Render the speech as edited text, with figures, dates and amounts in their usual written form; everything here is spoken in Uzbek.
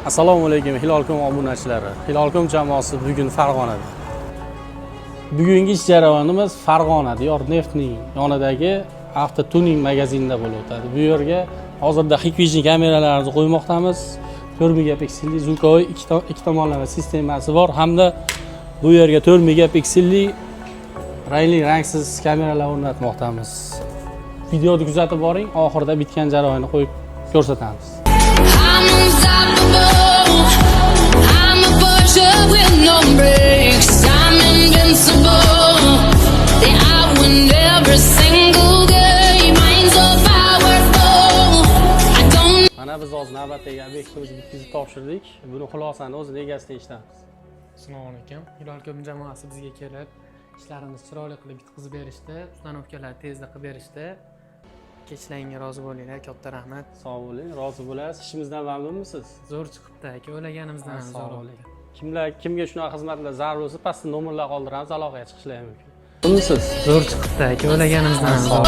Assalomu alaykum Hilol.com obunachilari. Hilol.com jamoasi bugun Farg'onada. Bugungi ish jarayonimiz Farg'onada Yorneftning yonidagi avtotuning magazinida bo'lib o'tadi. Bu yerga hozirda Hikvision kameralarini qo'ymoqdamiz. 4 megapikselli звуковой ikki tomonlama sistemasi bor hamda bu yerga 4 megapikselli rangli rangsiz kameralar o'rnatmoqdamiz. Videoni kuzatib boring, oxirida bitgan jarayonni qo'yib ko'rsatamiz. Mana biz hozir navbatdagi obyektimizni bitkazib topshirdik. Buni xulosani o'z egasidan eshitamiz. Assalomu alaykum. Hilol.com jamoasi bizga kelib, ishlarimizni chiroyli qilib bitkazib berishdi, ustanovkalarni tezda qilib berishdi. Kechlaringga rozi bo'linglar, katta rahmat. Sog' bo'ling, rozi bo'lasiz. Ishimizdan mamnunmisiz? Zo'r chiqibdi aka, o'ylaganimizdan ham zo'r bo'ldi. Kimga shunaqa xizmatlar zarur bo'lsa, pastda nomerlar qoldiramiz, aloqaga chiqishlar mumkin. Mamnunsiz? Zo'r chiqibdi aka, o'ylaganimizdan ham zo'r.